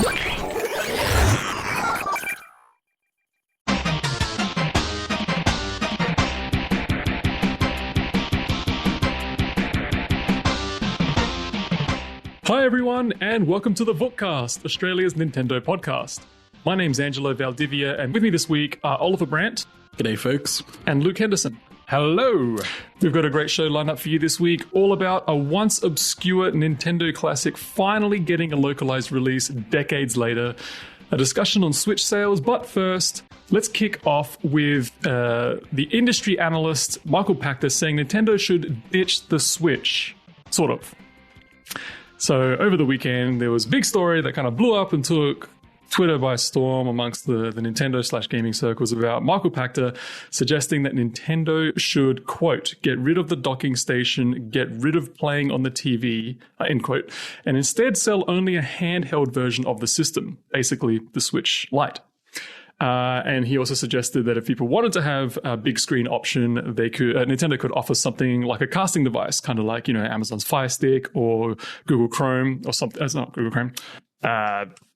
Hi everyone, and welcome to the Vookcast, Australia's Nintendo podcast. My name's Angelo Valdivia, and with me this week are Oliver Brandt. G'day, folks. And Luke Henderson. Hello. We've got a great show lined up for you this week, all about a once obscure Nintendo classic finally getting a localized release decades later, a discussion on Switch sales, but first, let's kick off with the industry analyst, Michael Pachter, saying Nintendo should ditch the Switch. Sort of. So over the weekend, there was a big story that kind of blew up and took Twitter by storm amongst the Nintendo/gaming circles about Michael Pachter suggesting that Nintendo should, quote, get rid of the docking station, get rid of playing on the TV, end quote, and instead sell only a handheld version of the system, basically the Switch Lite. And he also suggested that if people wanted to have a big screen option, they could Nintendo could offer something like a casting device, kind of like, Amazon's Firestick or Google Chrome or something. That's not Google Chrome.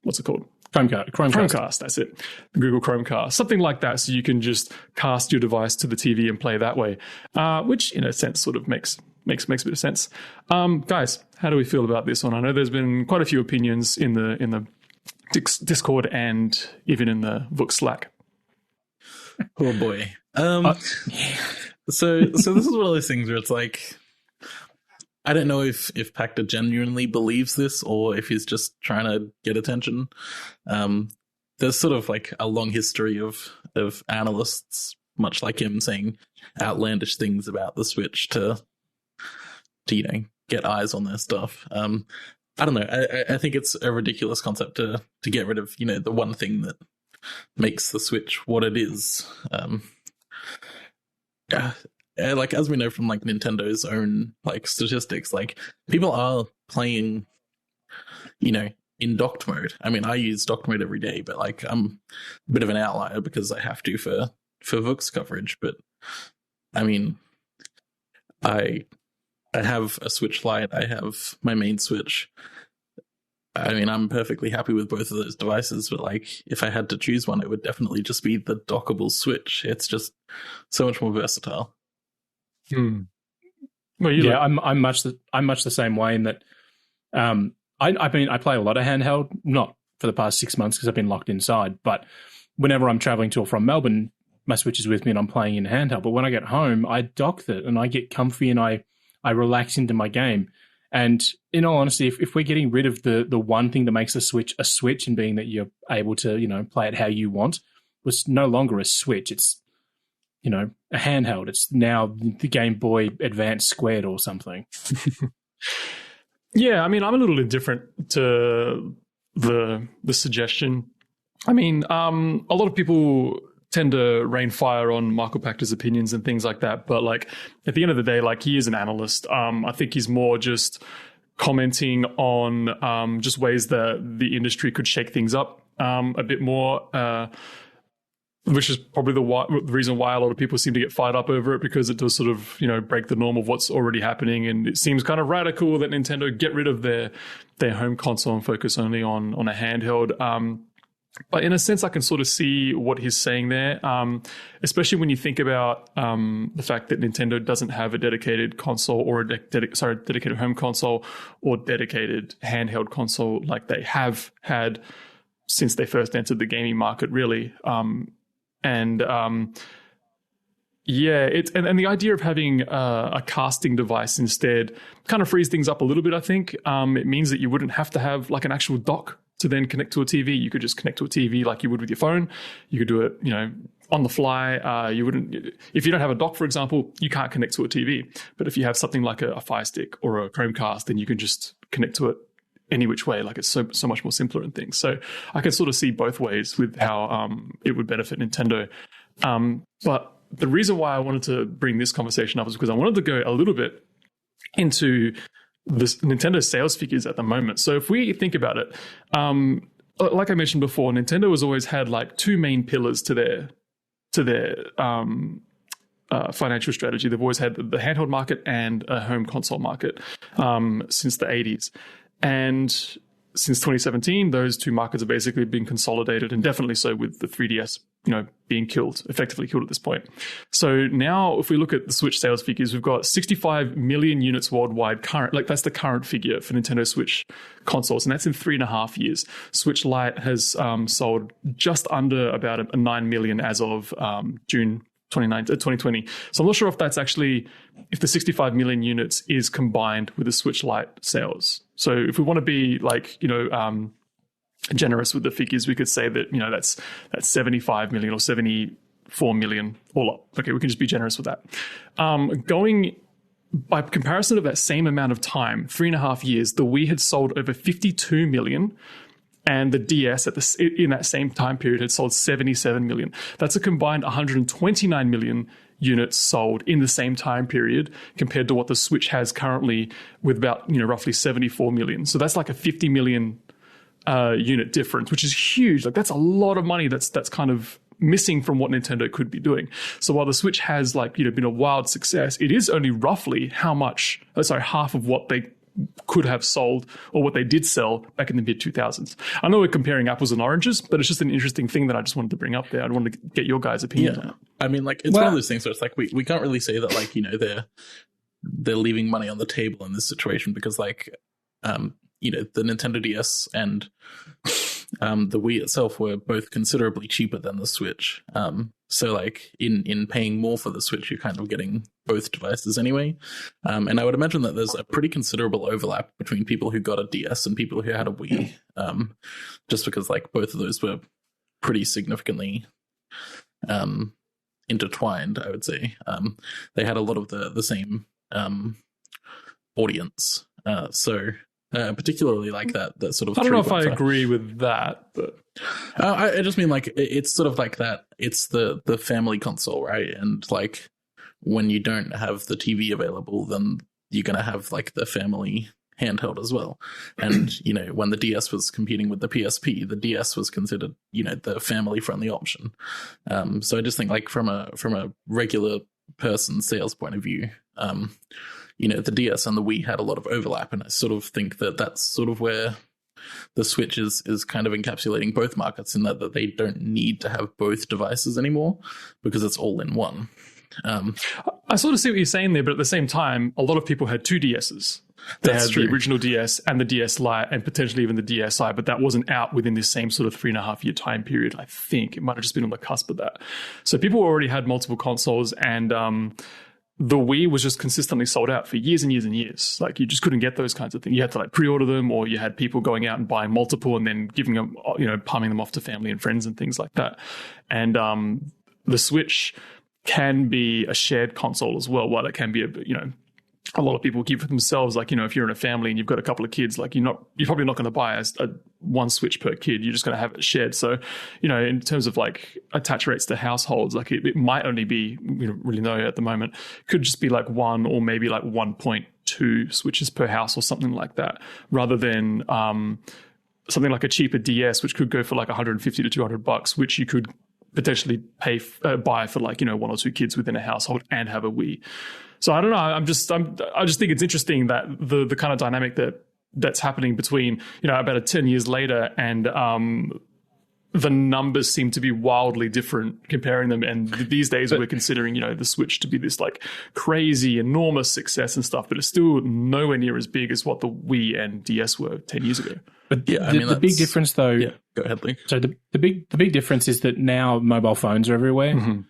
What's it called? Chromecast, that's it. The Google Chromecast, something like that. So you can just cast your device to the TV and play that way, which in a sense sort of makes a bit of sense. Guys, how do we feel about this one? I know there's been quite a few opinions in the Discord and even in the Vook Slack. Oh boy. So this is one of those things where it's like, I don't know if Pachter genuinely believes this or if he's just trying to get attention. There's sort of like a long history of analysts, much like him, saying outlandish things about the Switch to get eyes on their stuff. I don't know. I think it's a ridiculous concept to get rid of, the one thing that makes the Switch what it is. Like, as we know from like Nintendo's own like statistics, like people are playing, in docked mode. I mean, I use docked mode every day, but like I'm a bit of an outlier because I have to for Vook's coverage. But I mean, I have a Switch Lite. I have my main Switch. I mean, I'm perfectly happy with both of those devices, but like, if I had to choose one, it would definitely just be the dockable Switch. It's just so much more versatile. Well, I'm much the same way in that. I mean, I play a lot of handheld, not for the past 6 months because I've been locked inside, but whenever I'm traveling to or from Melbourne, my Switch is with me and I'm playing in handheld. But when I get home, I dock it and I get comfy and I relax into my game. And in all honesty, if we're getting rid of the one thing that makes a Switch and being that you're able to, play it how you want, it's no longer a Switch. It's, a handheld. It's now the Game Boy Advance squared or something. Yeah, I mean, I'm a little indifferent to the suggestion. I mean, a lot of people tend to rain fire on Michael Pachter's opinions and things like that. But like at the end of the day, like he is an analyst. I think he's more just commenting on just ways that the industry could shake things up a bit more, which is probably the reason why a lot of people seem to get fired up over it, because it does sort of, break the norm of what's already happening. And it seems kind of radical that Nintendo get rid of their home console and focus only on a handheld. But in a sense, I can sort of see what he's saying there, especially when you think about the fact that Nintendo doesn't have a dedicated console or dedicated home console or dedicated handheld console like they have had since they first entered the gaming market, really. And the idea of having a casting device instead kind of frees things up a little bit, I think. It means that you wouldn't have to have like an actual dock to then connect to a TV. You could just connect to a TV like you would with your phone. You could do it, on the fly. You wouldn't, if you don't have a dock, for example, you can't connect to a TV. But if you have something like a Fire Stick or a Chromecast, then you can just connect to it any which way. Like it's so much more simpler and things. So I can sort of see both ways with how it would benefit Nintendo. But the reason why I wanted to bring this conversation up is because I wanted to go a little bit into this Nintendo sales figures at the moment. So if we think about it, like I mentioned before, Nintendo has always had like two main pillars to their financial strategy. They've always had the handheld market and a home console market since the 80s. And since 2017, those two markets have basically been consolidated, and definitely so with the 3DS, being effectively killed at this point. So now if we look at the Switch sales figures, we've got 65 million units worldwide that's the current figure for Nintendo Switch consoles, and that's in 3.5 years. Switch Lite has sold just under about 9 million as of June 2020. So I'm not sure if that's actually, if the 65 million units is combined with the Switch Lite sales. So if we want to be generous with the figures, we could say that, that's 75 million or 74 million all up. Okay, we can just be generous with that. Going by comparison of that same amount of time, 3.5 years, the Wii had sold over 52 million. And the DS in that same time period had sold 77 million. That's a combined 129 million units sold in the same time period compared to what the Switch has currently with about, roughly 74 million. So that's like a 50 million unit difference, which is huge. Like that's a lot of money that's kind of missing from what Nintendo could be doing. So while the Switch has been a wild success, it is only roughly half of what they could have sold or what they did sell back in the mid-2000s. I know we're comparing apples and oranges, but it's just an interesting thing that I just wanted to bring up there. I wanted to get your guys' opinion on it. I mean, it's one of those things where it's like we can't really say that they're leaving money on the table in this situation because the Nintendo DS and the Wii itself were both considerably cheaper than the Switch. So in paying more for the Switch, you're kind of getting both devices anyway. And I would imagine that there's a pretty considerable overlap between people who got a DS and people who had a Wii. Just because both of those were pretty significantly intertwined, I would say. They had a lot of the same audience. Particularly that sort of. I don't know if I agree with that, but I just mean it's sort of like that. It's the family console, right? And when you don't have the TV available, then you're gonna have the family handheld as well. And when the DS was competing with the PSP, the DS was considered the family friendly option. So I just think from a regular person sales point of view. The DS and the Wii had a lot of overlap, and I sort of think that that's sort of where the Switch is kind of encapsulating both markets in that they don't need to have both devices anymore because it's all in one. I sort of see what you're saying there, but at the same time, a lot of people had two DSs. They had the original DS and the DS Lite and potentially even the DSi, but that wasn't out within this same sort of 3.5 year time period. I think it might have just been on the cusp of that. So people already had multiple consoles, and the Wii was just consistently sold out for years and years and years. You just couldn't get those kinds of things. You had to pre-order them, or you had people going out and buying multiple and then giving them, palming them off to family and friends and things like that. And the Switch can be a shared console as well. While it can be a lot of people keep for themselves. If you're in a family and you've got a couple of kids, you're probably not going to buy a one Switch per kid. You're just going to have it shared. So, in terms of attach rates to households, it might only be, we don't really know at the moment, could just be one or maybe 1.2 Switches per house or something like that, rather than something like a cheaper DS, which could go for $150 to $200, which you could potentially buy for one or two kids within a household and have a Wii. So I don't know. I just think it's interesting that the kind of dynamic that's happening between about 10 years later, and the numbers seem to be wildly different comparing them. And these days we're considering the Switch to be this crazy enormous success and stuff, but it's still nowhere near as big as what the Wii and DS were 10 years ago. But the big difference, though. Yeah, go ahead, Luke. So the big difference is that now mobile phones are everywhere. Mm-hmm.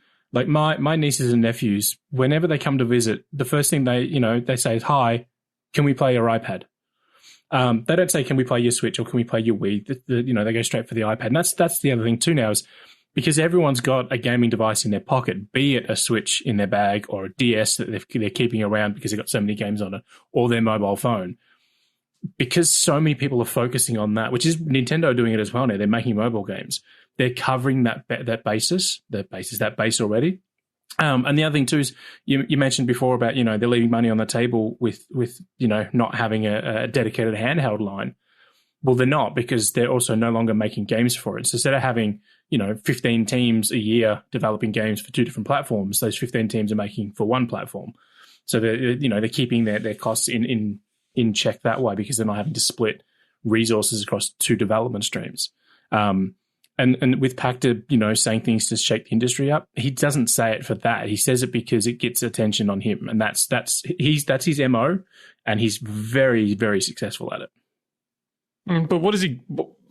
My nieces and nephews, whenever they come to visit, the first thing they say is, "Hi, can we play your iPad?" They don't say, "Can we play your Switch?" or "Can we play your Wii?" They go straight for the iPad. And that's the other thing too now, is because everyone's got a gaming device in their pocket, be it a Switch in their bag or a DS that they're keeping around because they've got so many games on it, or their mobile phone. Because so many people are focusing on that, which is Nintendo doing it as well now. They're making mobile games. They're covering that base already. And the other thing too is you mentioned before about they're leaving money on the table with not having a dedicated handheld line. Well, they're not, because they're also no longer making games for it. So instead of having 15 teams a year developing games for two different platforms, those 15 teams are making for one platform. So they're keeping their costs in check that way, because they're not having to split resources across 2 development streams. And with Pachter, saying things to shake the industry up, he doesn't say it for that. He says it because it gets attention on him, and that's his MO, and he's very, very successful at it. But what is he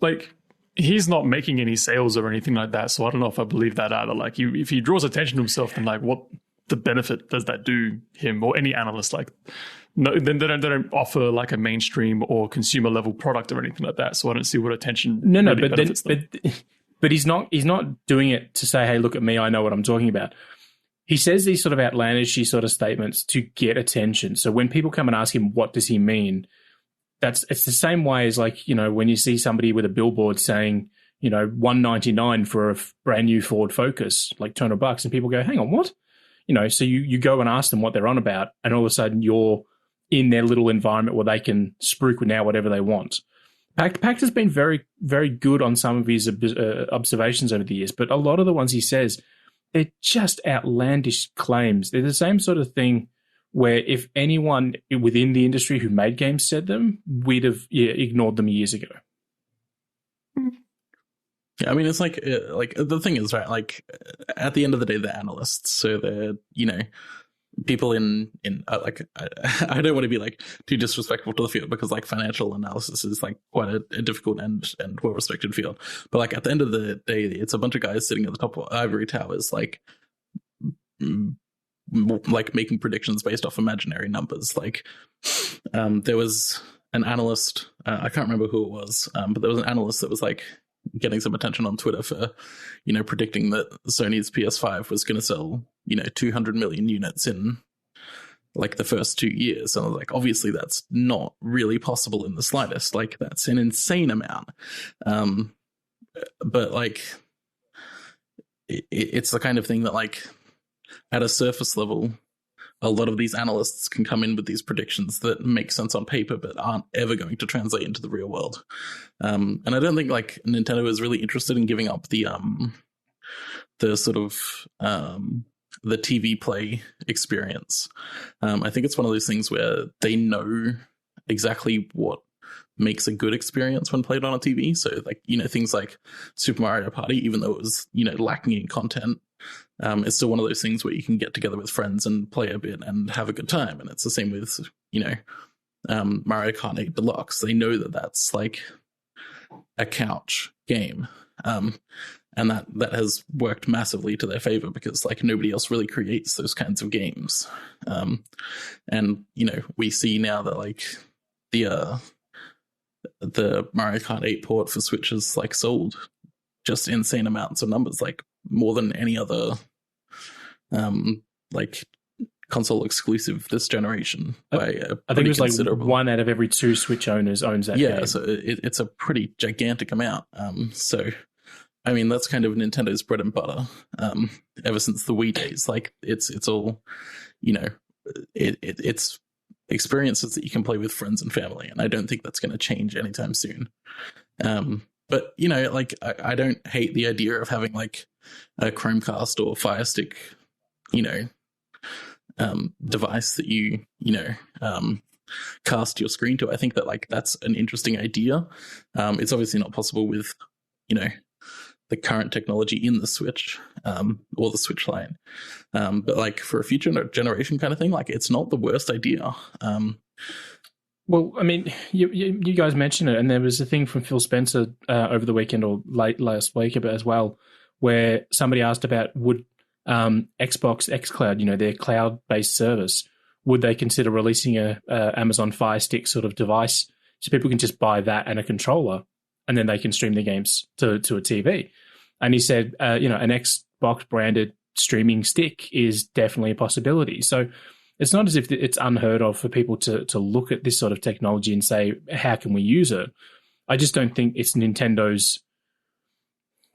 like? He's not making any sales or anything like that, so I don't know if I believe that either. Like, if he draws attention to himself, then like, what the benefit does that do him or any analyst? Like, no, then they don't offer like a mainstream or consumer level product or anything like that. So I don't see what attention. But he's not doing it to say, hey, look at me, I know what I'm talking about. He says these sort of outlandishy sort of statements to get attention. So when people come and ask him, what does he mean? It's the same way as like, when you see somebody with a billboard saying, $199 for a brand new Ford Focus, like $200, and people go, hang on, what? So you go and ask them what they're on about, and all of a sudden you're in their little environment where they can spruik now whatever they want. Pachter's been very, very good on some of his observations over the years, but a lot of the ones he says, they're just outlandish claims. They're the same sort of thing where if anyone within the industry who made games said them, we'd have ignored them years ago. Yeah, I mean, it's like the thing is, right, like at the end of the day, they're analysts. So they're, people in like, I don't want to be like too disrespectful to the field, because like financial analysis is like quite a difficult and well-respected field. But like at the end of the day, it's a bunch of guys sitting at the top of ivory towers, like making predictions based off imaginary numbers. Like there was an analyst, I can't remember who it was, but there was an analyst that was like getting some attention on Twitter for, predicting that Sony's PS5 was going to sell, 200 million units in like the first 2 years. And I was like, obviously that's not really possible in the slightest. Like, that's an insane amount. But like, it's the kind of thing that like at a surface level, a lot of these analysts can come in with these predictions that make sense on paper, but aren't ever going to translate into the real world. And I don't think like Nintendo is really interested in giving up the sort of the TV play experience. I think it's one of those things where they know exactly what makes a good experience when played on a TV. So like, things like Super Mario Party, even though it was, lacking in content, it's still one of those things where you can get together with friends and play a bit and have a good time. And it's the same with, Mario Kart 8 Deluxe. They know that that's like a couch game. And that has worked massively to their favor, because like nobody else really creates those kinds of games. And, we see now that like the Mario Kart 8 port for Switch is like sold just insane amounts of numbers, like more than any other like console exclusive this generation. I think it was like 1 out of every 2 Switch owners owns that game. Yeah, so it's a pretty gigantic amount. So I mean, that's kind of Nintendo's bread and butter ever since the Wii days. Like it's all, it's experiences that you can play with friends and family, and I don't think that's going to change anytime soon. But like I don't hate the idea of having like a Chromecast or Firestick, device that you cast your screen to. I think that like that's an interesting idea. It's obviously not possible with the current technology in the Switch or the Switch Lite, but like for a future generation kind of thing, like it's not the worst idea. Well, I mean, you guys mentioned it, and there was a thing from Phil Spencer over the weekend or late last week as well, where somebody asked about would Xbox xCloud, their cloud-based service, would they consider releasing a Amazon Fire Stick sort of device so people can just buy that and a controller, and then they can stream their games to a TV? And he said, an Xbox branded streaming stick is definitely a possibility. So it's not as if it's unheard of for people to look at this sort of technology and say, how can we use it? I just don't think it's Nintendo's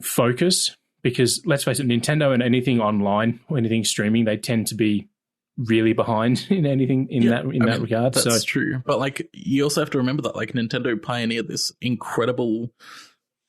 focus, because let's face it, Nintendo and anything online or anything streaming, they tend to be really behind in anything in that regard. That's true. But like, you also have to remember that like Nintendo pioneered this incredible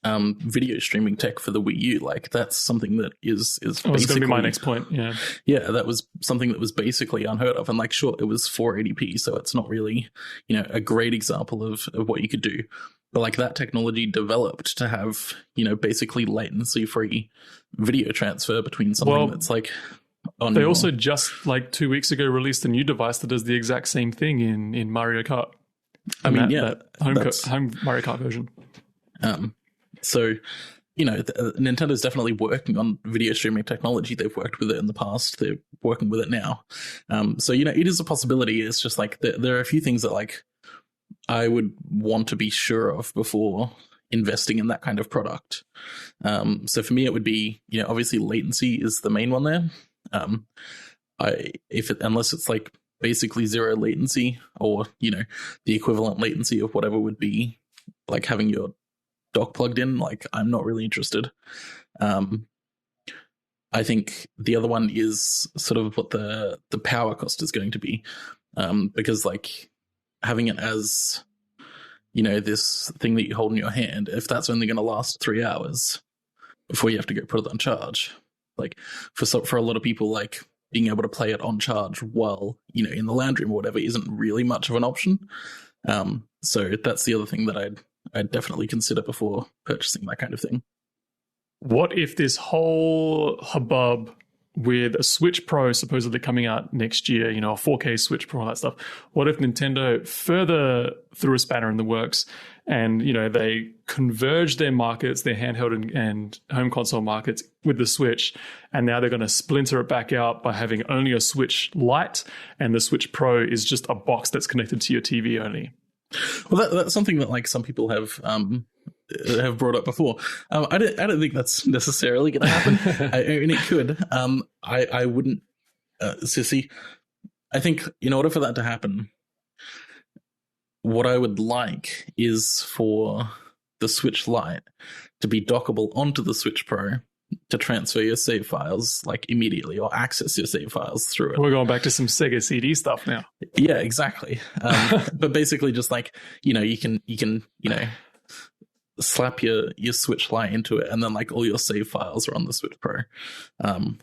video streaming tech for the Wii U. Like that's something that is it's going to be my next point. Yeah, that was something that was basically unheard of. And like, sure, it was 480p, so it's not really a great example of what you could do. But like that technology developed to have, basically latency-free video transfer between something that's like on They also just like 2 weeks ago released a new device that does the exact same thing in Mario Kart. That home Mario Kart version. So, Nintendo's definitely working on video streaming technology. They've worked with it in the past. They're working with it now. So, it is a possibility. It's just like there are a few things that like I would want to be sure of before investing in that kind of product. So for me, it would be, obviously latency is the main one there. Unless it's like basically zero latency or, the equivalent latency of whatever would be like having your dock plugged in, like I'm not really interested. I think the other one is sort of what the power cost is going to be. Because like having it as, this thing that you hold in your hand, if that's only going to last 3 hours before you have to go put it on charge, like for a lot of people, like being able to play it on charge while, in the lounge room or whatever isn't really much of an option. So that's the other thing that I'd definitely consider before purchasing that kind of thing. What if this whole hubbub with a Switch Pro supposedly coming out next year, a 4K Switch Pro, all that stuff. What if Nintendo further threw a spanner in the works and, they converge their markets, their handheld and home console markets with the Switch, and now they're going to splinter it back out by having only a Switch Lite, and the Switch Pro is just a box that's connected to your TV only? Well, that's something that like some people have brought up before. I don't think that's necessarily going to happen. I mean, it could. I wouldn't. See, I think in order for that to happen, what I would like is for the Switch Lite to be dockable onto the Switch Pro to transfer your save files like immediately or access your save files through it. We're going back to some Sega CD stuff now. Yeah, exactly. But basically just like, you can slap your Switch Lite into it and then like all your save files are on the Switch Pro,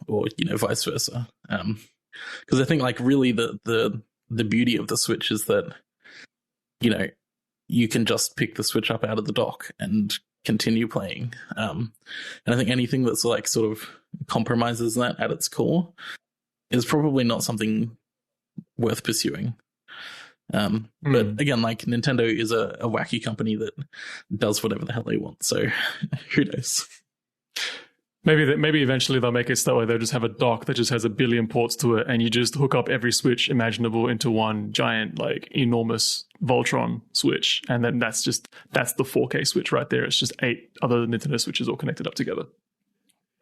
or, vice versa. Because I think like really the beauty of the Switch is that, you can just pick the Switch up out of the dock and continue playing. And I think anything that's like sort of compromises that at its core is probably not something worth pursuing. But again, like Nintendo is a wacky company that does whatever the hell they want. So who knows? Maybe eventually they'll make it so they'll just have a dock that just has a billion ports to it, and you just hook up every Switch imaginable into one giant, like enormous Voltron Switch, and then that's the 4K Switch right there. It's just 8 other Nintendo Switches all connected up together.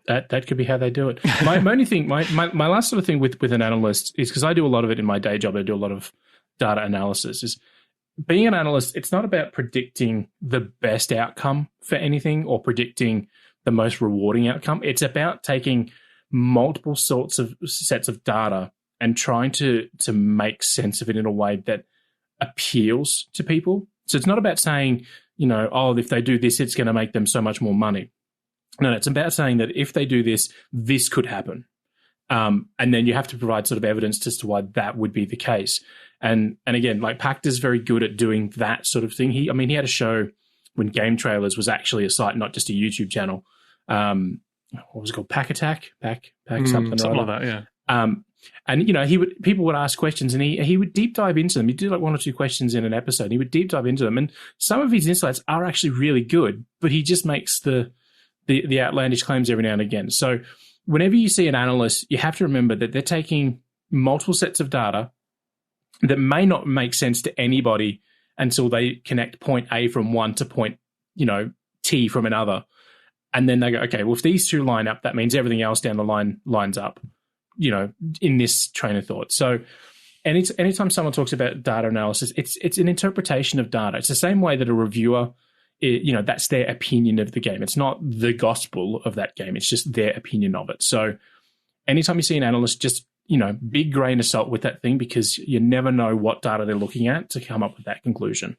That could be how they do it. My only thing, my last sort of thing with an analyst is, because I do a lot of it in my day job. I do a lot of data analysis. Is being an analyst, it's not about predicting the best outcome for anything or predicting the most rewarding outcome. It's about taking multiple sets of data and trying to make sense of it in a way that appeals to people. So it's not about saying, if they do this, it's going to make them so much more money. No, it's about saying that if they do this, this could happen. And then you have to provide sort of evidence as to why that would be the case. And again, like Pachter's very good at doing that sort of thing. He had a show when Game Trailers was actually a site, not just a YouTube channel. What was it called? Pack Attack? Pack something like that, yeah. And people would ask questions, and he would deep dive into them. He did like 1 or 2 questions in an episode. He would deep dive into them, and some of his insights are actually really good, but he just makes the outlandish claims every now and again. So whenever you see an analyst, you have to remember that they're taking multiple sets of data that may not make sense to anybody until they connect point A from one to point, T from another. And then they go, okay, well, if these two line up, that means everything else down the line lines up, in this train of thought. So anytime someone talks about data analysis, it's an interpretation of data. It's the same way that a reviewer, that's their opinion of the game. It's not the gospel of that game. It's just their opinion of it. So anytime you see an analyst, just, big grain of salt with that thing, because you never know what data they're looking at to come up with that conclusion.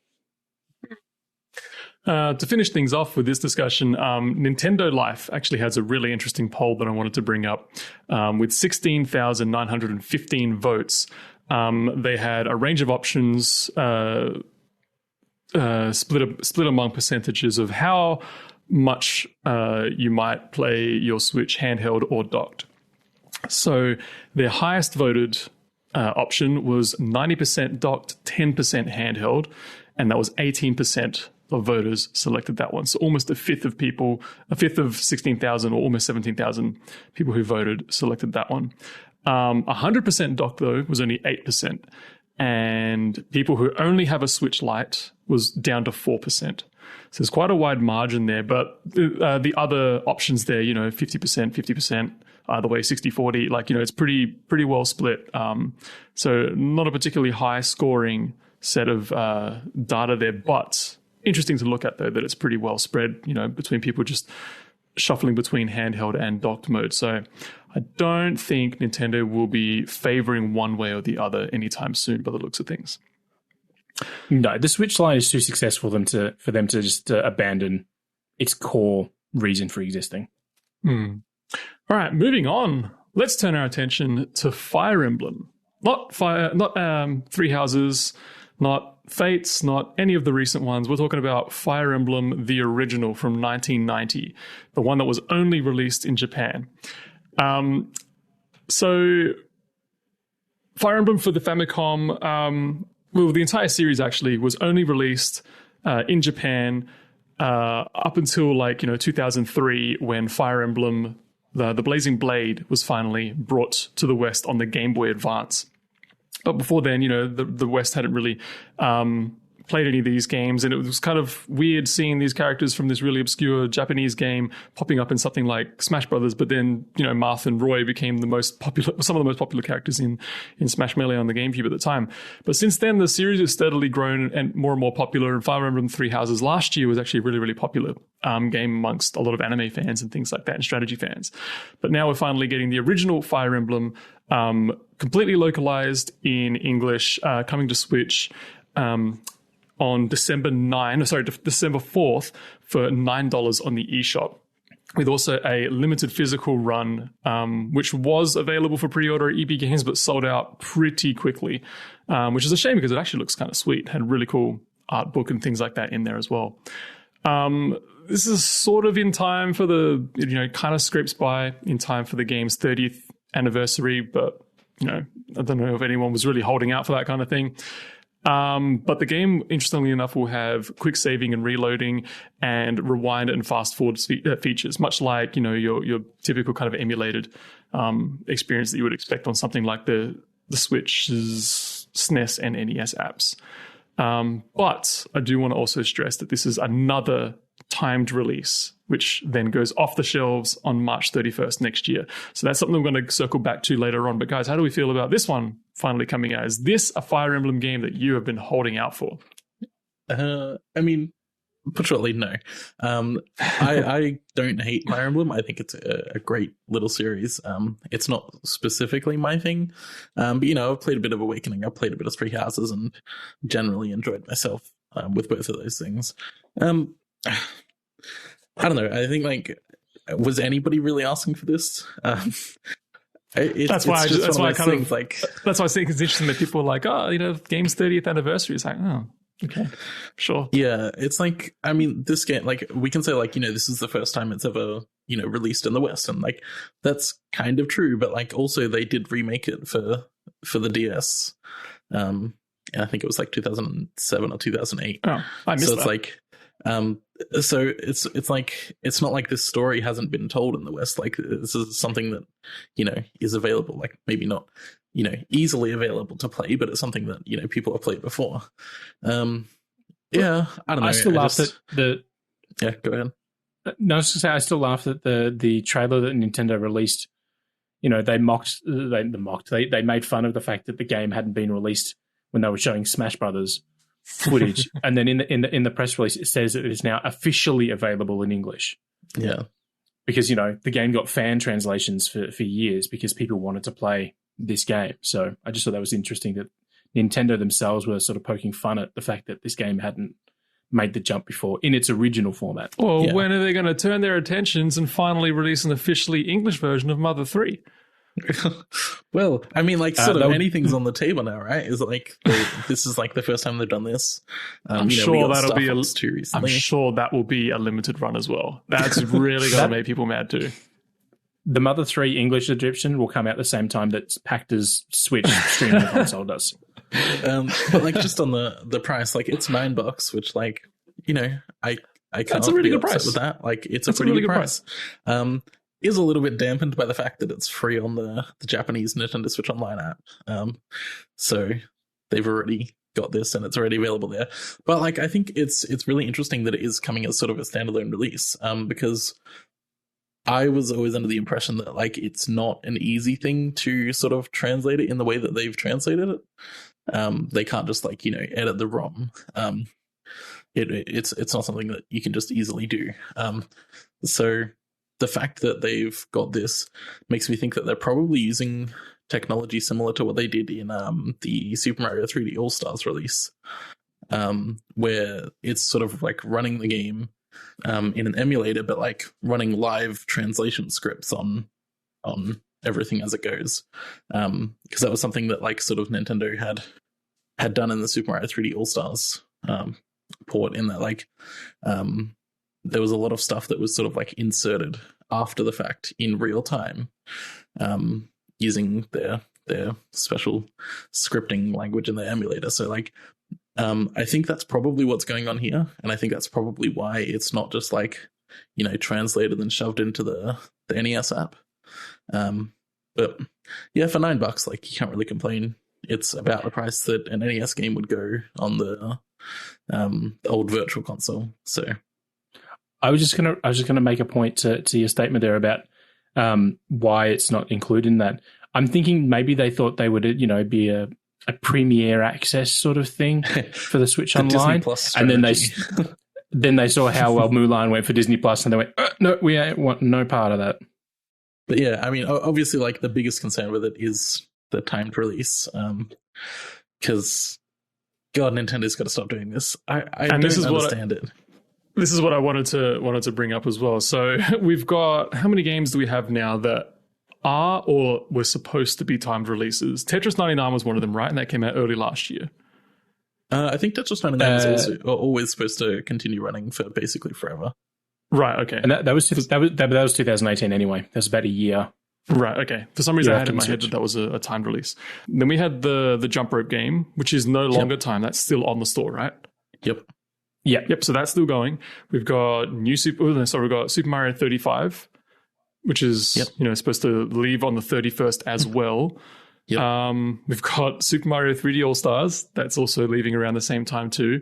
To finish things off with this discussion, Nintendo Life actually has a really interesting poll that I wanted to bring up. With 16,915 votes, they had a range of options split among percentages of how much you might play your Switch handheld or docked. So their highest voted option was 90% docked, 10% handheld, and that was 18% of voters selected that one. So almost a fifth of 16,000 or almost 17,000 people who voted selected that one. 100% docked, though, was only 8%. And people who only have a Switch Lite was down to 4%. So there's quite a wide margin there. But the other options there, 50%, 50%, either way, 60-40, it's pretty well split. So not a particularly high scoring set of data there, but interesting to look at, though, that it's pretty well spread, between people just shuffling between handheld and docked mode. So I don't think Nintendo will be favoring one way or the other anytime soon by the looks of things. No, the Switch Lite is too successful for them to just abandon its core reason for existing. All right, moving on. Let's turn our attention to Fire Emblem. Not Three Houses, not Fates, not any of the recent ones. We're talking about Fire Emblem, the original from 1990, the one that was only released in Japan. So Fire Emblem for the Famicom, the entire series actually was only released in Japan up until 2003, when Fire Emblem, the Blazing Blade, was finally brought to the West on the Game Boy Advance. But before then, the West hadn't really played any of these games, and it was kind of weird seeing these characters from this really obscure Japanese game popping up in something like Smash Brothers. But then, Marth and Roy became some of the most popular characters in Smash Melee on the GameCube at the time. But since then, the series has steadily grown and more popular. And Fire Emblem Three Houses last year was actually a really, really popular game amongst a lot of anime fans and things like that, and strategy fans. But now we're finally getting the original Fire Emblem completely localized in English, coming to Switch on December 4th for $9 on the eShop, with also a limited physical run, which was available for pre-order at EB Games, but sold out pretty quickly, which is a shame because it actually looks kind of sweet. It had a really cool art book and things like that in there as well. This is sort of in time for kind of scrapes by in time for the game's 30th anniversary, but, I don't know if anyone was really holding out for that kind of thing. But the game, interestingly enough, will have quick saving and reloading and rewind and fast forward features, much like, your typical kind of emulated experience that you would expect on something like the Switch's SNES and NES apps. But I do want to also stress that this is another timed release, which then goes off the shelves on March 31st next year. So that's something I'm going to circle back to later on. But guys, how do we feel about this one finally coming out? Is this a Fire Emblem game that you have been holding out for? Virtually no. I don't hate Fire Emblem. I think it's a great little series. It's not specifically my thing, but I've played a bit of Awakening. I've played a bit of Three Houses, and generally enjoyed myself with both of those things. I don't know. I think was anybody really asking for this? That's why I think it's interesting that people are like, game's 30th anniversary. It's like, oh, okay, sure. Yeah, it's this game, we can say this is the first time it's ever released in the West, and that's kind of true. But also they did remake it for the DS. And I think it was 2007 or 2008. Oh, I missed that. So it's not like this story hasn't been told in the West. This is something that is available, maybe not easily available to play, but it's something that people have played before. I don't know. I still laugh at the. Yeah, go ahead. No, I was going to say I still laugh at the trailer that Nintendo released. They made fun of the fact that the game hadn't been released when they were showing Smash Brothers footage, and then in the press release it says that it is now officially available in English. Yeah, because the game got fan translations for years because people wanted to play this game. So I just thought that was interesting that Nintendo themselves were sort of poking fun at the fact that this game hadn't made the jump before in its original format. Well, when are they going to turn their attentions and finally release an officially English version of Mother 3? Well, I mean, like, sort of anything's on the table now, right? Is it like this is like the first time they've done this? I'm sure that'll be I'm sure that will be a limited run as well. That's really going to make people mad too. The Mother 3 English edition will come out the same time that Pachter's Switch streaming console does. But like, just on the price, like, it's $9, which, like, you know, I can't. That's a really good price with that. Like, it's a pretty good price. Is a little bit dampened by the fact that it's free on the Japanese Nintendo Switch Online app. So they've already got this and it's already available there. But like, I think it's really interesting that it is coming as sort of a standalone release, because I was always under the impression that, like, it's not an easy thing to sort of translate it in the way that they've translated it. They can't just, like, you know, edit the ROM. It's not something that you can just easily do. So the fact that they've got this makes me think that they're probably using technology similar to what they did in the Super Mario 3D All-Stars release, where it's sort of like running the game in an emulator, but like running live translation scripts on everything as it goes. Because that was something that, like, sort of Nintendo had done in the Super Mario 3D All-Stars port, in that, like, there was a lot of stuff that was sort of like inserted after the fact in real time, using their special scripting language in the emulator. So, like, I think that's probably what's going on here, and I think that's probably why it's not just, like, you know, translated and shoved into the NES app. But yeah, for $9, like, you can't really complain. It's about the price that an NES game would go on the old Virtual Console. So I was just gonna make a point to your statement there about why it's not included in that. I'm thinking maybe they thought they would, you know, be a premiere access sort of thing for the Switch Online, and then they saw how well Mulan went for Disney Plus, and they went, no, we ain't want no part of that. But yeah, I mean, obviously, like, the biggest concern with it is the timed release, because God, Nintendo's got to stop doing this. I don't understand it. This is what I wanted to bring up as well. So we've got, how many games do we have now that are or were supposed to be timed releases? Tetris 99 was one of them, right? And that came out early last year. I think Tetris 99 is also always supposed to continue running for basically forever. Right. Okay. And that was 2018 anyway. That was about a year. Right. Okay. For some reason, I had in my head that was a timed release. Then we had the jump rope game, which is no longer timed. That's still on the store, right? Yep. Yep. So that's still going. We've got we've got Super Mario 35, which is supposed to leave on the 31st as well. Yep. We've got Super Mario 3D All Stars. That's also leaving around the same time too.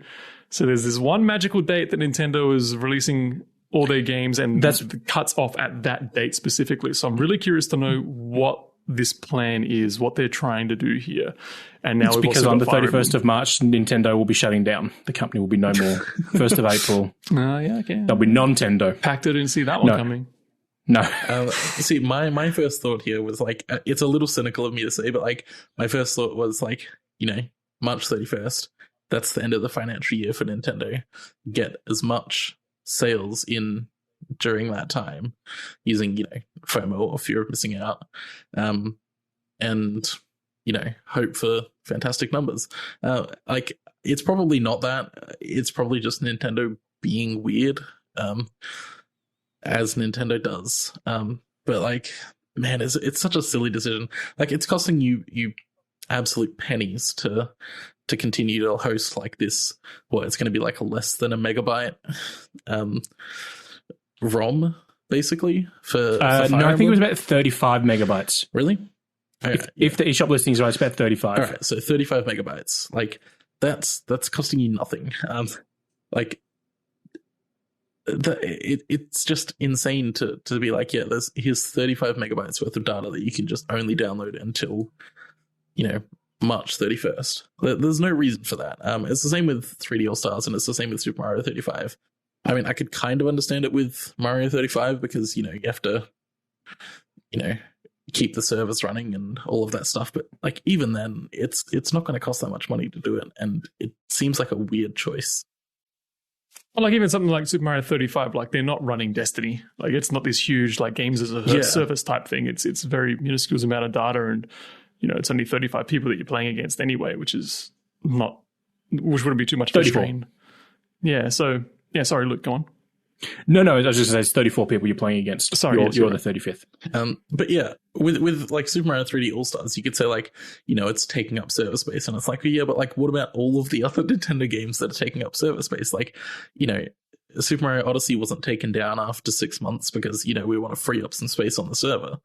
So there's this one magical date that Nintendo is releasing all their games, and that's cuts off at that date specifically. So I'm really curious to know what this plan is, what they're trying to do here. And now it's because on the 31st of March, Nintendo will be shutting down. The company will be no more. 1st of April. Yeah, okay. There'll be Nintendo. Pachter didn't see that one coming. No. See, my first thought here was, like, it's a little cynical of me to say, but, like, my first thought was, like, March 31st. That's the end of the financial year for Nintendo. Get as much sales in during that time using, FOMO, or fear of missing out, and hope for fantastic numbers. Like, it's probably not that. It's probably just Nintendo being weird, as Nintendo does. But, like, man, it's such a silly decision. Like, it's costing you absolute pennies to continue to host, like, this. Well, it's going to be like less than a megabyte ROM, basically, for no, I think it was about 35 megabytes. Really? If the eShop listing is right, it's about 35. All right, so 35 megabytes. Like, that's costing you nothing. It's just insane to be like, here's 35 megabytes worth of data that you can just only download until, March 31st. There's no reason for that. It's the same with 3D All Stars, and it's the same with Super Mario 35. I mean, I could kind of understand it with Mario 35 because, you have to, keep the servers running and all of that stuff. But, like, even then, it's not going to cost that much money to do it. And it seems like a weird choice. Well, like even something like Super Mario 35, like they're not running Destiny. Like it's not this huge like games as a service type thing. It's a very minuscule amount of data, and it's only 35 people that you're playing against anyway, which wouldn't be too much of a strain. Yeah. So sorry, Luke, go on. No, I was just saying it's 34 people you're playing against. Sorry, you're the 35th. But yeah, with like Super Mario 3D All-Stars, you could say like, it's taking up server space, and it's like, yeah, but like, what about all of the other Nintendo games that are taking up server space? Like, Super Mario Odyssey wasn't taken down after 6 months because, we want to free up some space on the server.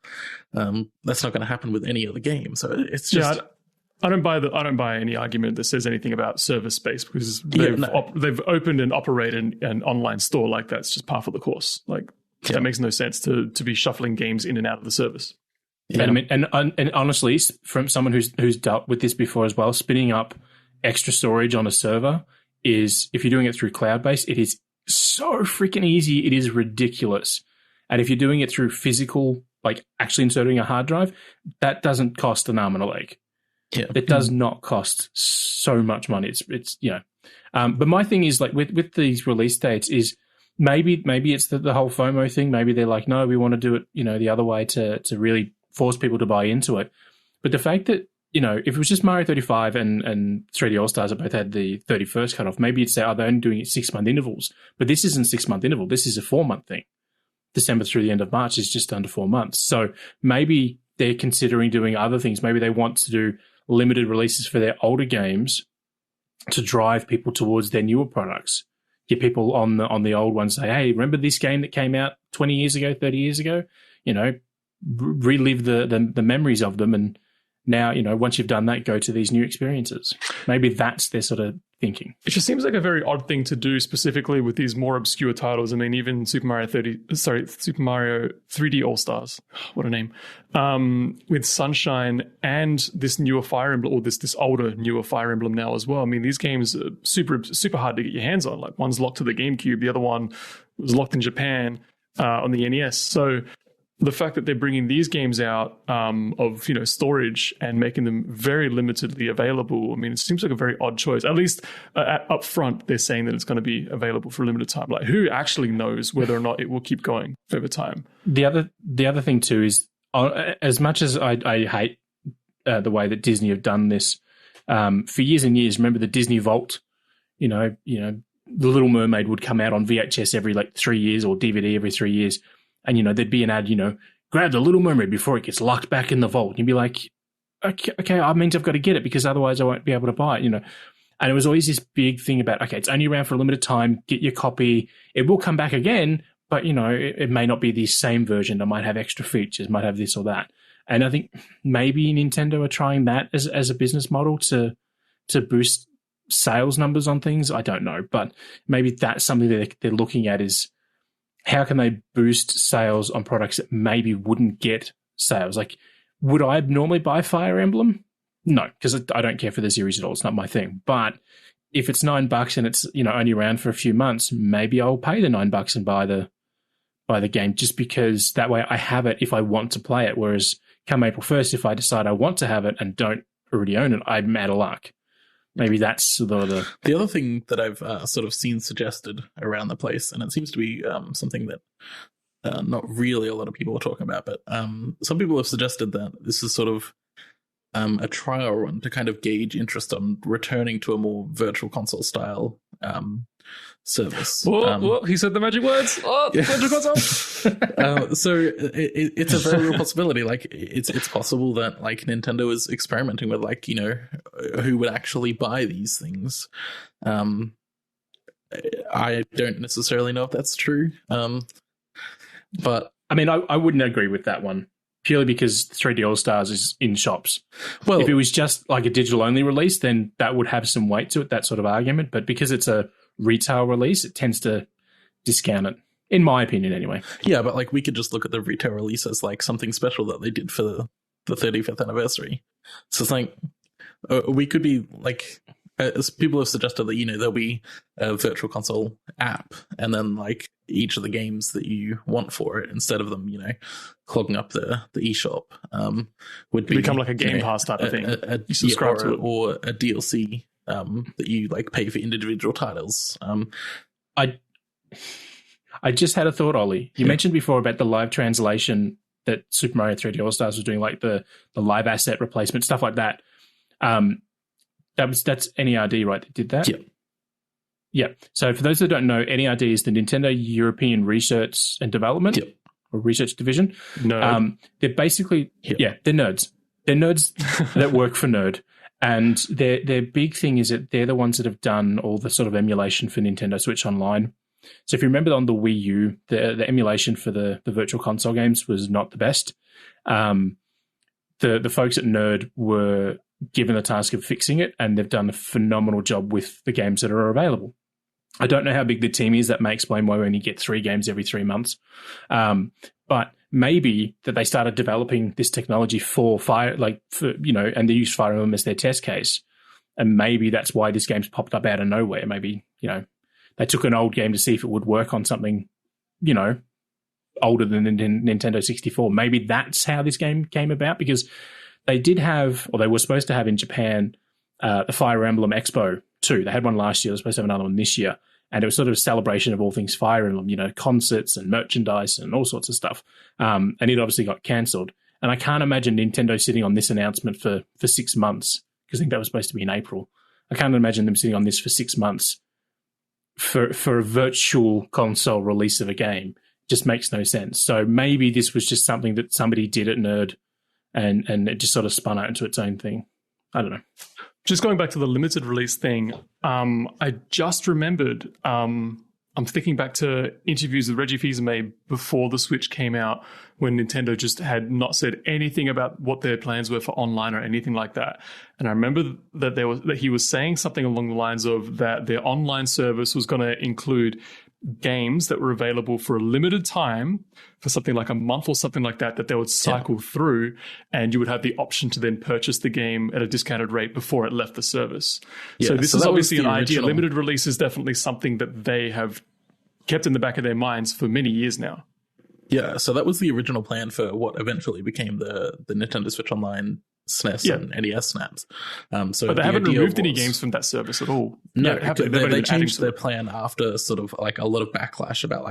That's not going to happen with any other game. So it's just... Yeah, I don't buy any argument that says anything about server space, because they've opened and operated an online store. Like that's just par for the course. Like that makes no sense to be shuffling games in and out of the service. Yeah. And honestly, from someone who's dealt with this before as well, spinning up extra storage on a server is, if you're doing it through cloud-based, it is so freaking easy. It is ridiculous. And if you're doing it through physical, like actually inserting a hard drive, that doesn't cost an arm and a leg. Yeah. It does not cost so much money. It's but my thing is like with these release dates is maybe it's the whole FOMO thing. Maybe they're like, no, we want to do it, the other way to really force people to buy into it. But the fact that, if it was just Mario 35 and 3D All-Stars that both had the 31st cutoff, maybe you'd say, they're only doing it 6-month intervals. But this isn't 6-month interval. This is a 4-month thing. December through the end of March is just under 4 months. So maybe they're considering doing other things. Maybe they want to do limited releases for their older games to drive people towards their newer products. Get people on the old ones, say, hey, remember this game that came out 20 years ago, 30 years ago? Relive the memories of them. And now, once you've done that, go to these new experiences. Maybe that's their sort of thinking. It just seems like a very odd thing to do, specifically with these more obscure titles. I mean, even Super Mario 3D All-Stars, what a name, with Sunshine and this newer Fire Emblem, or this older, newer Fire Emblem now as well. I mean, these games are super, super hard to get your hands on. Like one's locked to the GameCube, the other one was locked in Japan on the NES. So the fact that they're bringing these games out of storage and making them very limitedly available, I mean, it seems like a very odd choice. At least up front, they're saying that it's going to be available for a limited time. Like, who actually knows whether or not it will keep going over time? The other thing too is, as much as I hate the way that Disney have done this for years and years. Remember the Disney Vault? The Little Mermaid would come out on VHS every 3 years, or DVD every 3 years. And, there'd be an ad, grab the Little Mermaid before it gets locked back in the vault. You'd be like, okay, I mean, I've got to get it because otherwise I won't be able to buy it, And it was always this big thing about, okay, it's only around for a limited time. Get your copy. It will come back again, but, it may not be the same version. It might have extra features, might have this or that. And I think maybe Nintendo are trying that as a business model to boost sales numbers on things. I don't know, but maybe that's something that they're looking at is, how can they boost sales on products that maybe wouldn't get sales? Like, would I normally buy Fire Emblem? No, because I don't care for the series at all. It's not my thing. But if it's $9 and it's only around for a few months, maybe I'll pay the $9 and buy the game, just because that way I have it if I want to play it. Whereas come April 1st, if I decide I want to have it and don't already own it, I'm out of luck. Maybe that's the other thing that I've sort of seen suggested around the place, and it seems to be something that not really a lot of people are talking about, but some people have suggested that this is sort of a trial run to kind of gauge interest on returning to a more virtual console style service. Whoa, he said the magic words. Virtual console. So it's a very real possibility. Like it's possible that Nintendo is experimenting with who would actually buy these things. I don't necessarily know if that's true. But I mean, I wouldn't agree with that one. Purely because 3D All-Stars is in shops. Well, if it was just like a digital-only release, then that would have some weight to it, that sort of argument. But because it's a retail release, it tends to discount it, in my opinion anyway. Yeah, but we could just look at the retail release as something special that they did for the 35th anniversary. So it's we could be as people have suggested that, there'll be a virtual console app and then each of the games that you want for it, instead of them, clogging up the eShop, would become like a Game Pass type of thing. You subscribe to it. Or a DLC that you pay for individual titles. I just had a thought, Ollie. You mentioned before about the live translation that Super Mario 3D All-Stars was doing, like the live asset replacement, stuff like that. That's NERD, right, that did that? Yeah. Yeah. So for those that don't know, NERD is the Nintendo European Research and Development or Research Division. They're basically, they're nerds. They're nerds that work for Nerd. And their big thing is that they're the ones that have done all the sort of emulation for Nintendo Switch Online. So if you remember on the Wii U, the emulation for the Virtual Console games was not the best. The folks at Nerd were given the task of fixing it, and they've done a phenomenal job with the games that are available. I don't know how big the team is. That may explain why we only get 3 games every 3 months. But maybe that they started developing this technology for Fire, and they used Fire Emblem as their test case. And maybe that's why this game's popped up out of nowhere. Maybe, they took an old game to see if it would work on something, older than the Nintendo 64. Maybe that's how this game came about, because they did have, or they were supposed to have in Japan, the Fire Emblem Expo 2. They had one last year. They're supposed to have another one this year. And it was sort of a celebration of all things Fire Emblem, concerts and merchandise and all sorts of stuff. And it obviously got cancelled. And I can't imagine Nintendo sitting on this announcement for 6 months, because I think that was supposed to be in April. I can't imagine them sitting on this for 6 months for a virtual console release of a game. It just makes no sense. So maybe this was just something that somebody did at Nerd, and it just sort of spun out into its own thing. I don't know. Just going back to the limited release thing, I just remembered, I'm thinking back to interviews with Reggie Fils-Aimé before the Switch came out, when Nintendo just had not said anything about what their plans were for online or anything like that. And I remember that he was saying something along the lines of that their online service was going to include games that were available for a limited time, for something like a month or something like that they would cycle through, and you would have the option to then purchase the game at a discounted rate before it left the service. So this is obviously an idea. Limited release is definitely something that they have kept in the back of their minds for many years now. Yeah, so that was the original plan for what eventually became the Nintendo Switch Online SNES and NES snaps. But they haven't removed any games from that service at all. No, they changed their plan after sort of like a lot of backlash about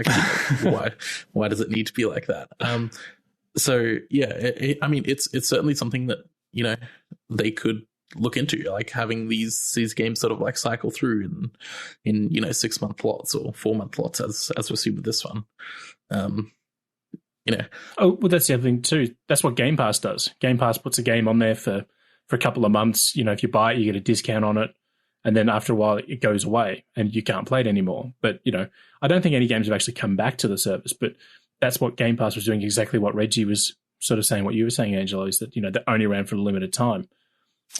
why does it need to be like that. So yeah, it's certainly something that they could look into, like having these games sort of like cycle through in 6-month lots or 4-month lots, as we see with this one. Oh, well, that's the other thing too. That's what Game Pass does. Game Pass puts a game on there for a couple of months. If you buy it, you get a discount on it, and then after a while, it goes away and you can't play it anymore. But I don't think any games have actually come back to the service. But that's what Game Pass was doing. Exactly what Reggie was sort of saying. What you were saying, Angelo, is that they only ran for a limited time.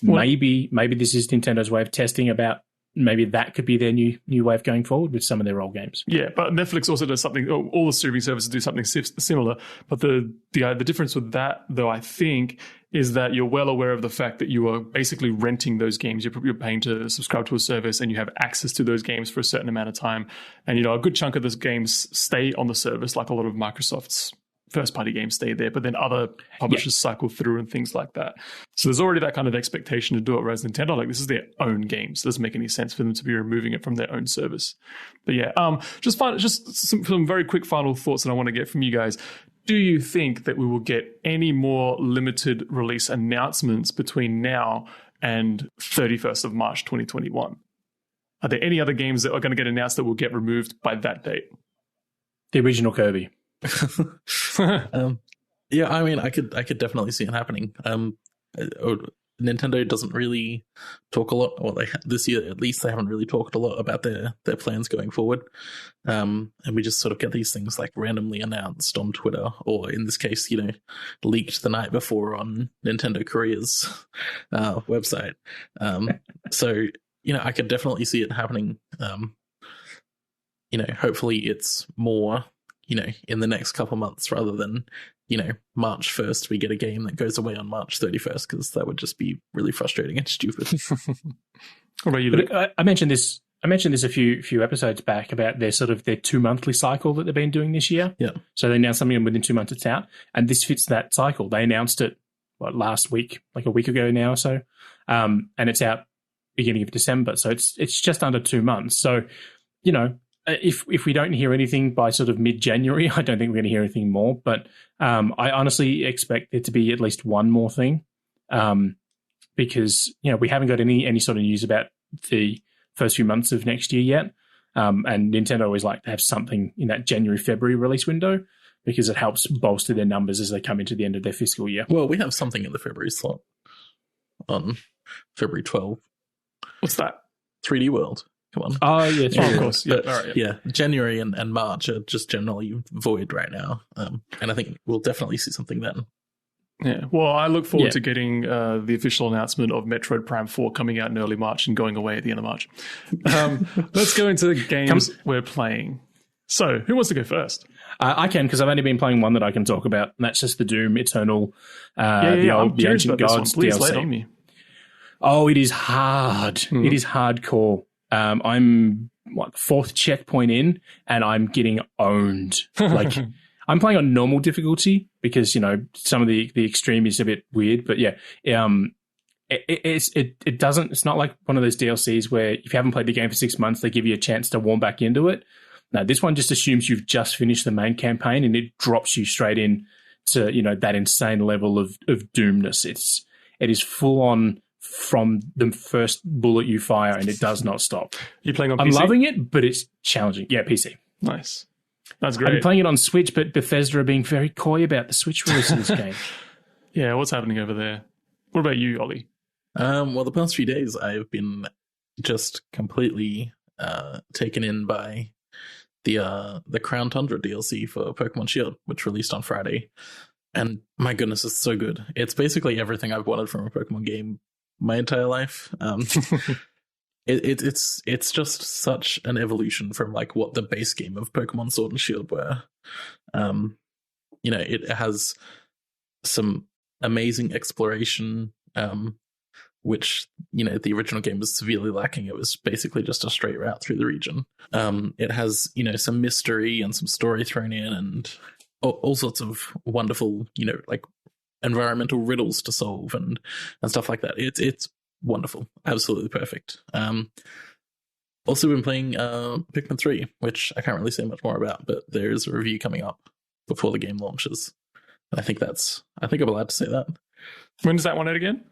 Well, maybe this is Nintendo's way of testing about. Maybe that could be their new way of going forward with some of their old games. Yeah, but Netflix also does something. All the streaming services do something similar. But the difference with that, though, I think, is that you're well aware of the fact that you are basically renting those games. You're paying to subscribe to a service, and you have access to those games for a certain amount of time. And a good chunk of those games stay on the service, like a lot of Microsoft's first-party games stay there, but then other publishers cycle through and things like that. So there's already that kind of expectation to do it, whereas Nintendo, this is their own games. It doesn't make any sense for them to be removing it from their own service. But yeah, just some very quick final thoughts that I want to get from you guys. Do you think that we will get any more limited release announcements between now and 31st of March 2021? Are there any other games that are going to get announced that will get removed by that date? The original Kirby. Yeah, I could definitely see it happening. Nintendo doesn't really talk a lot, or this year at least they haven't really talked a lot about their plans going forward. And we just sort of get these things like randomly announced on Twitter, or in this case, leaked the night before on Nintendo Korea's website. So I could definitely see it happening. Hopefully it's more in the next couple months rather than, March 1st, we get a game that goes away on March 31st, because that would just be really frustrating and stupid. What about you, Luke? I mentioned this a few episodes back about their 2-monthly cycle that they've been doing this year. Yeah. So they announced something, and within 2 months it's out. And this fits that cycle. They announced it, last week, like a week ago now or so. And it's out beginning of December. So it's just under 2 months. So, if we don't hear anything by sort of mid-January, I don't think we're going to hear anything more. But I honestly expect there to be at least one more thing, because we haven't got any sort of news about the first few months of next year yet. And Nintendo always like to have something in that January-February release window because it helps bolster their numbers as they come into the end of their fiscal year. Well, we have something in the February slot on February 12th. What's that? 3D World. Come on. Oh, yeah, of course. Yeah. All right, yeah. January and March are just generally void right now. And I think we'll definitely see something then. Yeah, well, I look forward to getting the official announcement of Metroid Prime 4 coming out in early March and going away at the end of March. Let's go into the games we're playing. So, who wants to go first? I can, because I've only been playing one that I can talk about, and that's just the Doom Eternal, the Ancient Gods Please lay it DLC. on me. Oh, it is hard. It is hardcore. I'm fourth checkpoint in, and I'm getting owned. Like, I'm playing on normal difficulty because some of the extreme is a bit weird, but yeah, it doesn't. It's not like one of those DLCs where if you haven't played the game for 6 months, they give you a chance to warm back into it. No, this one just assumes you've just finished the main campaign and it drops you straight in to that insane level of doomness. It is full on from the first bullet you fire, and it does not stop. You playing on PC? I'm loving it, but it's challenging. Yeah, PC. Nice. That's great. I've been playing it on Switch, but Bethesda are being very coy about the Switch release of this game. Yeah, what's happening over there? What about you, Ollie? Well, the past few days I've been just completely taken in by the Crown Tundra DLC for Pokemon Shield, which released on Friday. And my goodness, it's so good. It's basically everything I've wanted from a Pokemon game my entire life. It's just such an evolution from like what the base game of Pokemon Sword and Shield were. It has some amazing exploration, which the original game was severely lacking. It was basically just a straight route through the region. It has some mystery and some story thrown in, and all sorts of wonderful like environmental riddles to solve and stuff like that. It's wonderful, absolutely perfect. Also been playing Pikmin 3, which I can't really say much more about, but there's a review coming up before the game launches. I think I'm allowed to say that. When does that one out again?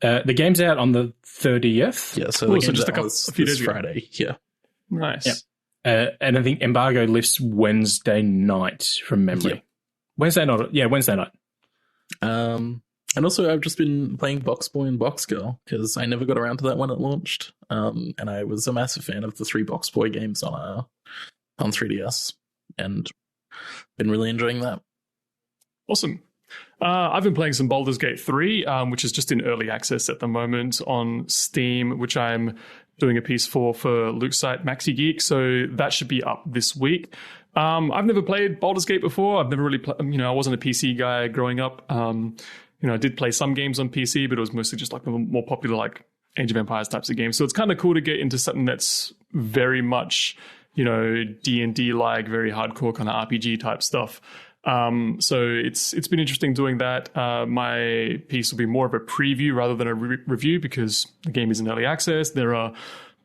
The game's out on the 30th. Yeah, so the game's just a few days Friday. Yeah, nice. Yep. And I think embargo lifts Wednesday night from memory. Yep. Wednesday night. And also I've just been playing Box Boy and Box Girl because I never got around to that when it launched. And I was a massive fan of the 3 Box Boy games on 3DS, and been really enjoying that. Awesome. I've been playing some Baldur's Gate 3, which is just in early access at the moment on Steam, which I'm doing a piece for Luke's site, Maxi Geek. So that should be up this week. I've never played Baldur's Gate before. I've never really I wasn't a PC guy growing up. I did play some games on PC, but it was mostly just like the more popular, like Age of Empires types of games. So it's kind of cool to get into something that's very much, D&D like, very hardcore kind of RPG type stuff. So it's been interesting doing that. My piece will be more of a preview rather than a review because the game is in early access. There are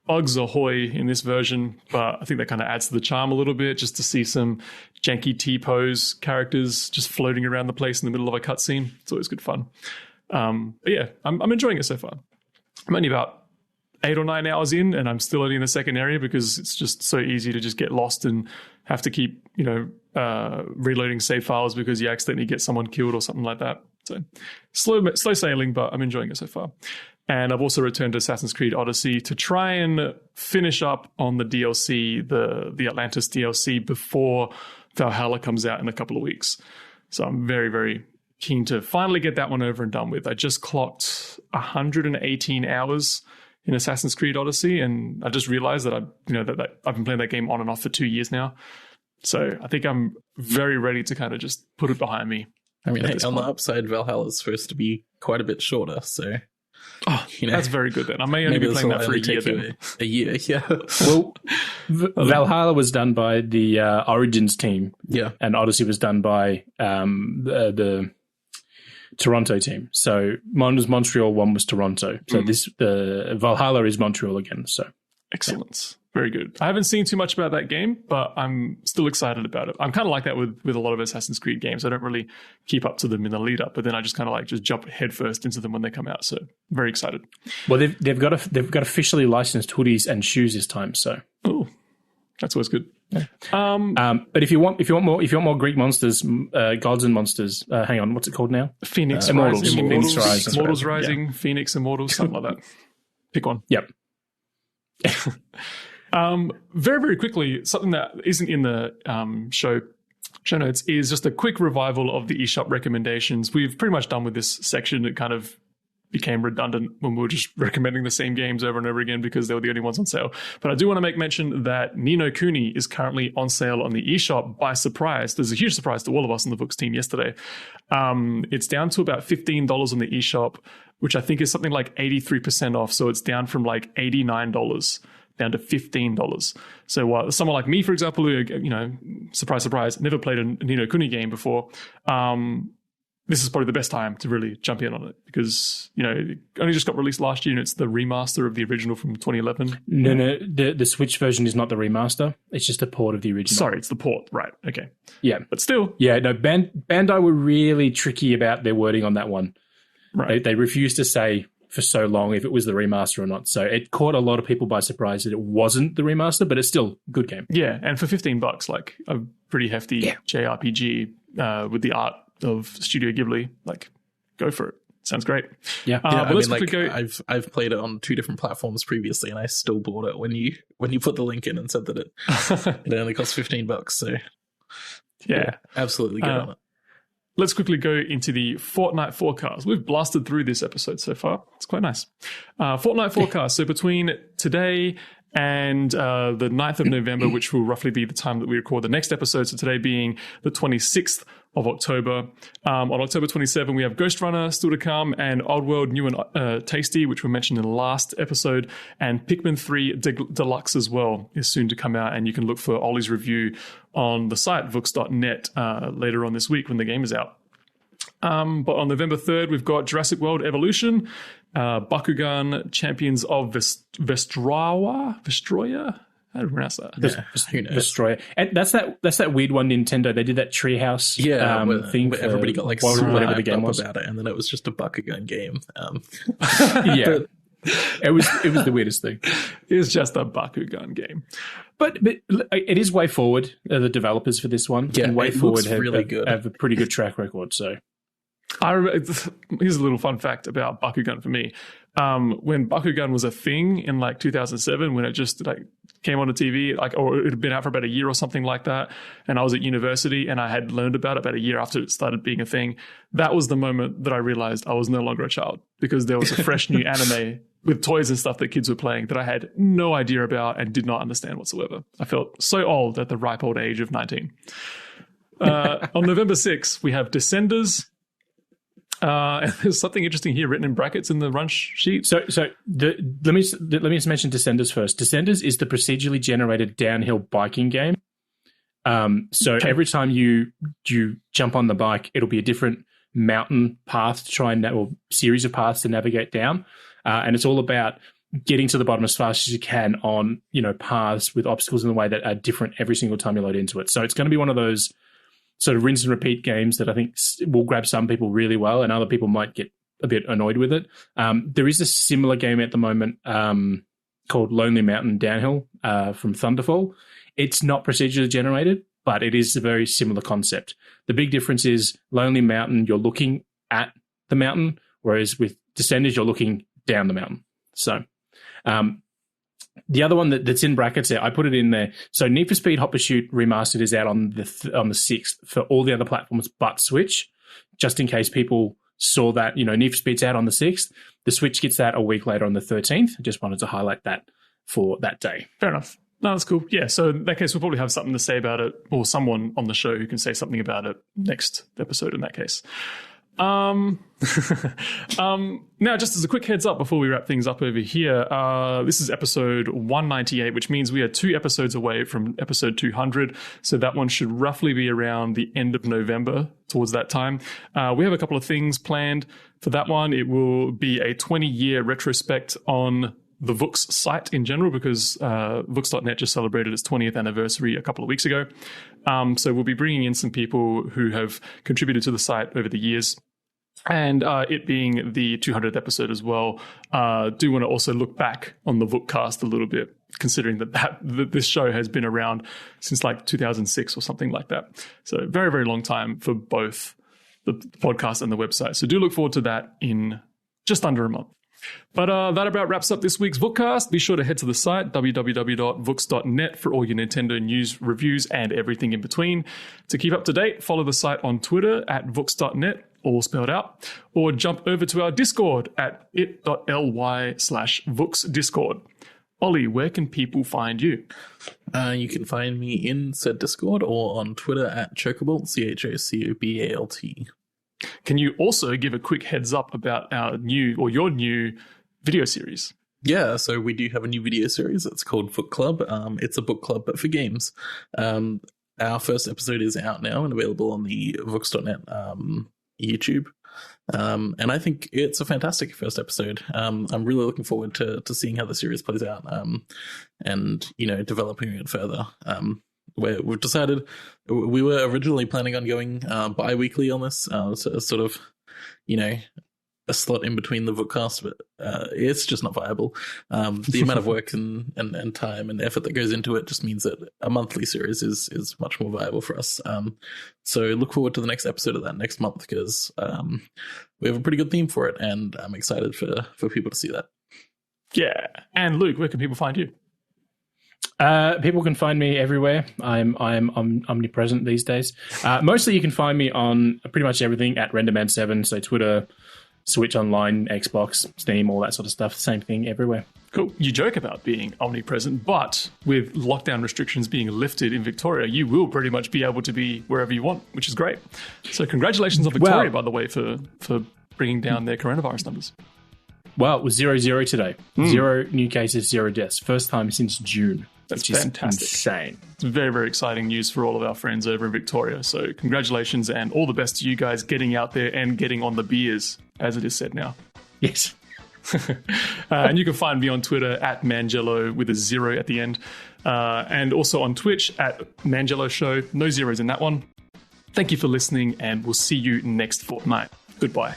bugs ahoy in this version, but I think that kind of adds to the charm a little bit, just to see some janky T-pose characters just floating around the place in the middle of a cutscene. It's always good fun. But yeah, I'm enjoying it so far. I'm only about 8 or 9 hours in, and I'm still only in the second area because it's just so easy to just get lost and have to keep, reloading save files because you accidentally get someone killed or something like that. So slow sailing, but I'm enjoying it so far. And I've also returned to Assassin's Creed Odyssey to try and finish up on the DLC, the Atlantis DLC, before Valhalla comes out in a couple of weeks. So I'm very, very keen to finally get that one over and done with. I just clocked 118 hours in Assassin's Creed Odyssey, and I just realized that I've been playing that game on and off for 2 years now. So I think I'm very ready to kind of just put it behind me. I mean, on the upside, Valhalla is supposed to be quite a bit shorter, so... Oh, that's very good then. I may only be playing that for a year then. A year, yeah. Well, Valhalla was done by the Origins team. Yeah. And Odyssey was done by the Toronto team. So one was Montreal, one was Toronto. So the Valhalla is Montreal again. So Excellent. Very good. I haven't seen too much about that game, but I'm still excited about it. I'm kind of like that with a lot of Assassin's Creed games. I don't really keep up to them in the lead up, but then I just kind of like just jump headfirst into them when they come out. So very excited. Well, they've got officially licensed hoodies and shoes this time. So that's always good. Yeah. But if you want more Greek monsters, gods and monsters, hang on, what's it called now? Phoenix Immortals. Rising. Immortals Rising, yeah. Phoenix Immortals, something like that. Pick one. Yep. Very, very quickly, something that isn't in the show notes is just a quick revival of the eShop recommendations. We've pretty much done with this section. It kind of became redundant when we were just recommending the same games over and over again because they were the only ones on sale. But I do want to make mention that Ni no Kuni is currently on sale on the eShop by surprise. There's a huge surprise to all of us on the Vookcast team yesterday. It's down to about $15 on the eShop, which I think is something like 83% off. So it's down from like $89 down to $15. So someone like me, for example, who, surprise, surprise, never played a Ni no Kuni game before, this is probably the best time to really jump in on it because, it only just got released last year and it's the remaster of the original from 2011. No, the Switch version is not the remaster. It's just a port of the original. Sorry, it's the port. Right. Okay. Yeah. But still. Yeah, no, Bandai were really tricky about their wording on that one. Right. They refused to say for so long if it was the remaster or not. So it caught a lot of people by surprise that it wasn't the remaster, but it's still a good game. Yeah, and for $15, like a pretty hefty JRPG with the art of Studio Ghibli, like go for it. Sounds great. Yeah. But let's quickly go. I've played it on 2 different platforms previously, and I still bought it when you put the link in and said that it only costs $15. So yeah, absolutely get on it. Let's quickly go into the Fortnite forecast. We've blasted through this episode so far. It's quite nice. Fortnite forecast. So between today and the 9th of November, which will roughly be the time that we record the next episode. So today being the 26th of October. On October 27, we have Ghost Runner still to come, and Old World New and Tasty, which were mentioned in the last episode, and Pikmin 3 Deluxe as well is soon to come out, and you can look for Ollie's review on the site, vooks.net, later on this week when the game is out. But on November 3rd, we've got Jurassic World Evolution, Bakugan Champions of Vestroya? How do you pronounce that? Vestroya. And that's that weird one, Nintendo. They did that Treehouse thing. Where everybody got like whatever the game was about it, and then it was just a Bakugan game. Yeah. It was the weirdest thing. It was just a Bakugan game. But it is Way Forward, the developers for this one. Yeah, and Way Forward have a pretty good track record. So here's a little fun fact about Bakugan for me. When Bakugan was a thing in like 2007, when it just like came on the TV, or it had been out for about a year or something like that, and I was at university and I had learned about it about a year after it started being a thing, that was the moment that I realized I was no longer a child, because there was a fresh new anime with toys and stuff that kids were playing that I had no idea about and did not understand whatsoever. I felt so old at the ripe old age of 19. On November 6th, we have Descenders. And there's something interesting here written in brackets in the run sheet. So let me just mention Descenders first. Descenders is the procedurally generated downhill biking game. Every time you jump on the bike, it'll be a different mountain path to try and or series of paths to navigate down, and it's all about getting to the bottom as fast as you can on paths with obstacles in the way that are different every single time you load into it. So it's going to be one of those sort of rinse and repeat games that I think will grab some people really well, and other people might get a bit annoyed with it. There is a similar game at the moment called Lonely Mountain Downhill from Thunderfall. It's not procedurally generated, but it is a very similar concept. The big difference is Lonely Mountain, you're looking at the mountain, whereas with Descenders, you're looking down the mountain. So the other one that's in brackets there, I put it in there. So Need for Speed Hot Pursuit Remastered is out on the 6th for all the other platforms but Switch, just in case people saw that, Need for Speed's out on the 6th. The Switch gets that a week later on the 13th. I just wanted to highlight that for that day. Fair enough. No, that's cool. Yeah, so in that case, we'll probably have something to say about it, or someone on the show who can say something about it next episode in that case. Now, just as a quick heads up before we wrap things up over here, this is episode 198, which means we are 2 episodes away from episode 200. So that one should roughly be around the end of November, towards that time. We have a couple of things planned for that one. It will be a 20-year retrospect on the Vooks site in general, because Vooks.net just celebrated its 20th anniversary a couple of weeks ago. So we'll be bringing in some people who have contributed to the site over the years. And it being the 200th episode as well, do want to also look back on the Vookcast a little bit, considering that this show has been around since like 2006 or something like that. So very, very long time for both the podcast and the website. So do look forward to that in just under a month. But that about wraps up this week's Vookcast. Be sure to head to the site, www.vooks.net, for all your Nintendo news, reviews, and everything in between. To keep up to date, follow the site on Twitter at vooks.net, all spelled out, or jump over to our Discord at it.ly/VooksDiscord. Ollie, where can people find you? You can find me in said Discord or on Twitter at Chocobalt, CHOCOBALT. Can you also give a quick heads up about your new video series? Yeah, so we do have a new video series. It's called Book Club. It's a book club, but for games. Our first episode is out now and available on the Vooks.net YouTube. And I think it's a fantastic first episode. I'm really looking forward to seeing how the series plays out, and developing it further. We've decided we were originally planning on going bi-weekly on this, so sort of, a slot in between the Vookcast, but it's just not viable. The amount of work and time and effort that goes into it just means that a monthly series is much more viable for us. So look forward to the next episode of that next month, because we have a pretty good theme for it, and I'm excited for people to see that. Yeah. And Luke, where can people find you? People can find me everywhere. I'm omnipresent these days. Mostly you can find me on pretty much everything at RenderMan7, so Twitter, Switch Online, Xbox, Steam, all that sort of stuff. Same thing everywhere. Cool. You joke about being omnipresent, but with lockdown restrictions being lifted in Victoria, you will pretty much be able to be wherever you want, which is great. So congratulations on Victoria, by the way, for bringing down their coronavirus numbers. Well, it was 0-0 today. 0 new cases, 0 deaths. First time since June. That's which fantastic. Is insane. It's very, very exciting news for all of our friends over in Victoria. So congratulations and all the best to you guys getting out there and getting on the beers, as it is said now. Yes. And you can find me on Twitter at Mangelo with a 0 at the end. And also on Twitch at Mangelo Show. No zeros in that one. Thank you for listening, and we'll see you next fortnight. Goodbye.